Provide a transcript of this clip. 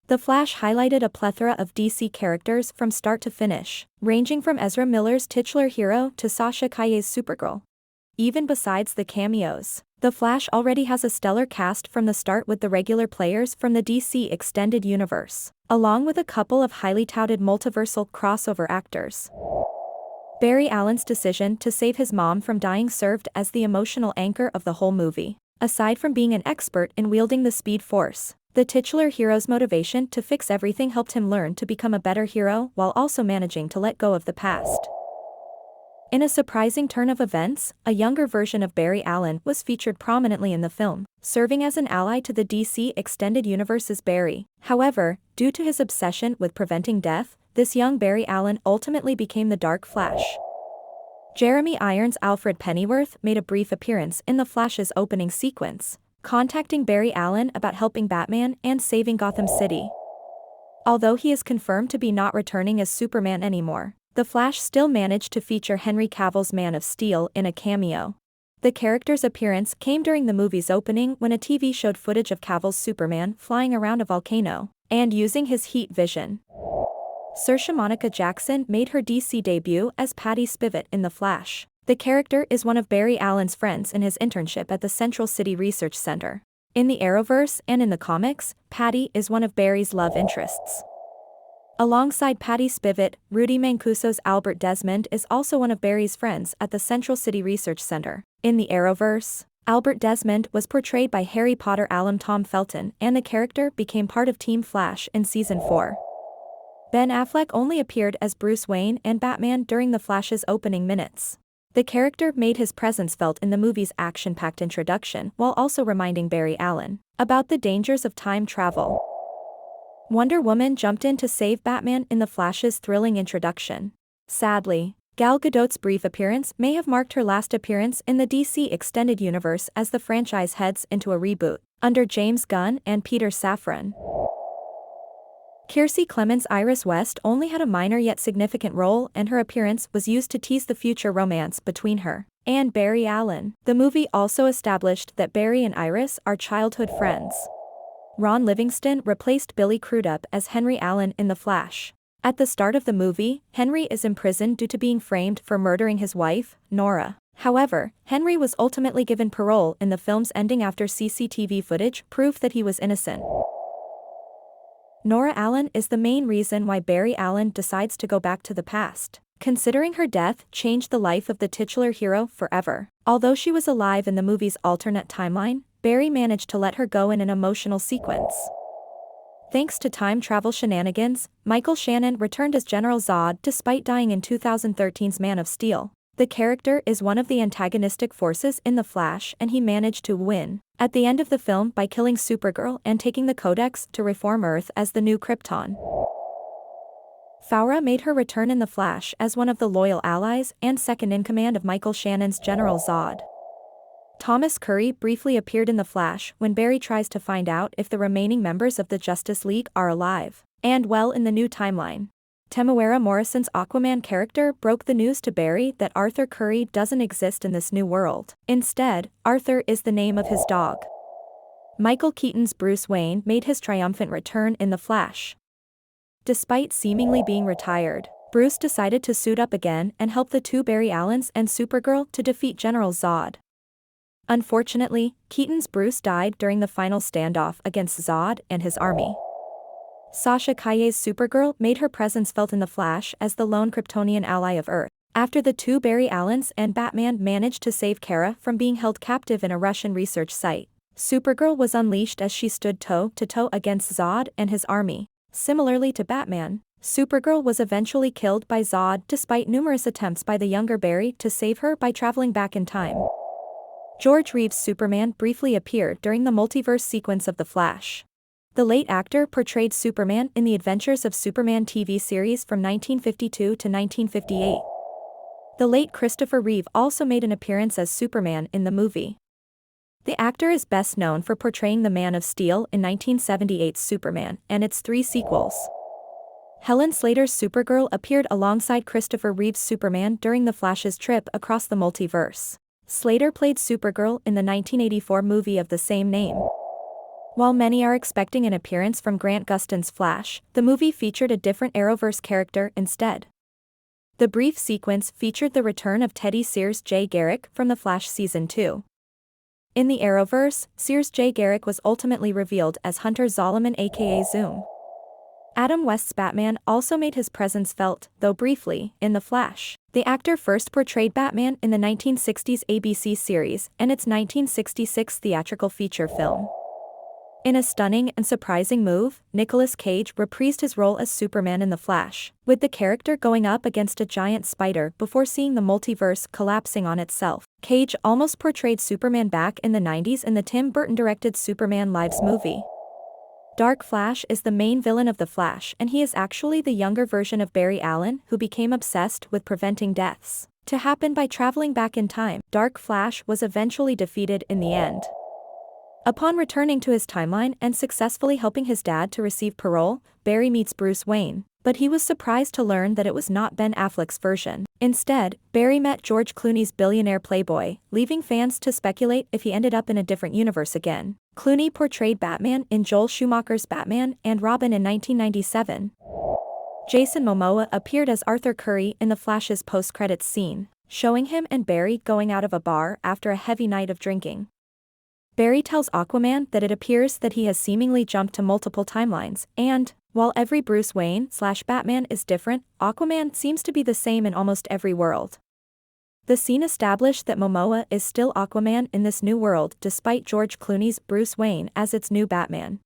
The Flash highlighted a plethora of DC characters from start to finish, ranging from Ezra Miller's titular hero to Sasha Calle's Supergirl. Even besides the cameos, The Flash already has a stellar cast from the start with the regular players from the DC Extended Universe, along with a couple of highly touted multiversal crossover actors. Barry Allen's decision to save his mom from dying served as the emotional anchor of the whole movie. Aside from being an expert in wielding the Speed Force, the titular hero's motivation to fix everything helped him learn to become a better hero while also managing to let go of the past. In a surprising turn of events, a younger version of Barry Allen was featured prominently in the film, serving as an ally to the DC Extended Universe's Barry. However, due to his obsession with preventing death, this young Barry Allen ultimately became the Dark Flash. Jeremy Irons' Alfred Pennyworth made a brief appearance in The Flash's opening sequence, contacting Barry Allen about helping Batman and saving Gotham City. Although he is confirmed to be not returning as Superman anymore, The Flash still managed to feature Henry Cavill's Man of Steel in a cameo. The character's appearance came during the movie's opening when a TV showed footage of Cavill's Superman flying around a volcano and using his heat vision. Saoirse Monica Jackson made her DC debut as Patty Spivot in The Flash. The character is one of Barry Allen's friends in his internship at the Central City Research Center. In the Arrowverse and in the comics, Patty is one of Barry's love interests. Alongside Patty Spivot, Rudy Mancuso's Albert Desmond is also one of Barry's friends at the Central City Research Center. In the Arrowverse, Albert Desmond was portrayed by Harry Potter alum Tom Felton, and the character became part of Team Flash in Season 4. Ben Affleck only appeared as Bruce Wayne and Batman during The Flash's opening minutes. The character made his presence felt in the movie's action-packed introduction while also reminding Barry Allen about the dangers of time travel. Wonder Woman jumped in to save Batman in The Flash's thrilling introduction. Sadly, Gal Gadot's brief appearance may have marked her last appearance in the DC Extended Universe as the franchise heads into a reboot under James Gunn and Peter Safran. Kiersey Clemons' Iris West only had a minor yet significant role, and her appearance was used to tease the future romance between her and Barry Allen. The movie also established that Barry and Iris are childhood friends. Ron Livingston replaced Billy Crudup as Henry Allen in The Flash. At the start of the movie, Henry is imprisoned due to being framed for murdering his wife, Nora. However, Henry was ultimately given parole in the film's ending after CCTV footage proved that he was innocent. Nora Allen is the main reason why Barry Allen decides to go back to the past, considering her death changed the life of the titular hero forever. Although she was alive in the movie's alternate timeline, Barry managed to let her go in an emotional sequence. Thanks to time travel shenanigans, Michael Shannon returned as General Zod despite dying in 2013's Man of Steel. The character is one of the antagonistic forces in The Flash, and he managed to win at the end of the film by killing Supergirl and taking the Codex to reform Earth as the new Krypton. Faora made her return in The Flash as one of the loyal allies and second-in-command of Michael Shannon's General Zod. Thomas Curry briefly appeared in The Flash when Barry tries to find out if the remaining members of the Justice League are alive and well in the new timeline. Temuera Morrison's Aquaman character broke the news to Barry that Arthur Curry doesn't exist in this new world. Instead, Arthur is the name of his dog. Michael Keaton's Bruce Wayne made his triumphant return in The Flash. Despite seemingly being retired, Bruce decided to suit up again and help the two Barry Allens and Supergirl to defeat General Zod. Unfortunately, Keaton's Bruce died during the final standoff against Zod and his army. Sasha Calle's Supergirl made her presence felt in The Flash as the lone Kryptonian ally of Earth. After the two Barry Allens and Batman managed to save Kara from being held captive in a Russian research site, Supergirl was unleashed as she stood toe-to-toe against Zod and his army. Similarly to Batman, Supergirl was eventually killed by Zod despite numerous attempts by the younger Barry to save her by traveling back in time. George Reeves' Superman briefly appeared during the multiverse sequence of The Flash. The late actor portrayed Superman in the Adventures of Superman TV series from 1952 to 1958. The late Christopher Reeve also made an appearance as Superman in the movie. The actor is best known for portraying the Man of Steel in 1978's Superman and its 3 sequels. Helen Slater's Supergirl appeared alongside Christopher Reeve's Superman during The Flash's trip across the multiverse. Slater played Supergirl in the 1984 movie of the same name. While many are expecting an appearance from Grant Gustin's Flash, the movie featured a different Arrowverse character instead. The brief sequence featured the return of Teddy Sears J. Garrick from The Flash Season 2. In the Arrowverse, Sears J. Garrick was ultimately revealed as Hunter Zolomon aka Zoom. Adam West's Batman also made his presence felt, though briefly, in The Flash. The actor first portrayed Batman in the 1960s ABC series and its 1966 theatrical feature film. In a stunning and surprising move, Nicolas Cage reprised his role as Superman in The Flash, with the character going up against a giant spider before seeing the multiverse collapsing on itself. Cage almost portrayed Superman back in the 90s in the Tim Burton-directed Superman Lives movie. Dark Flash is the main villain of The Flash, and he is actually the younger version of Barry Allen who became obsessed with preventing deaths to happen by traveling back in time. Dark Flash was eventually defeated in the end. Upon returning to his timeline and successfully helping his dad to receive parole, Barry meets Bruce Wayne, but he was surprised to learn that it was not Ben Affleck's version. Instead, Barry met George Clooney's billionaire playboy, leaving fans to speculate if he ended up in a different universe again. Clooney portrayed Batman in Joel Schumacher's Batman and Robin in 1997. Jason Momoa appeared as Arthur Curry in The Flash's post-credits scene, showing him and Barry going out of a bar after a heavy night of drinking. Barry tells Aquaman that it appears that he has seemingly jumped to multiple timelines, and, while every Bruce Wayne/Batman is different, Aquaman seems to be the same in almost every world. The scene established that Momoa is still Aquaman in this new world despite George Clooney's Bruce Wayne as its new Batman.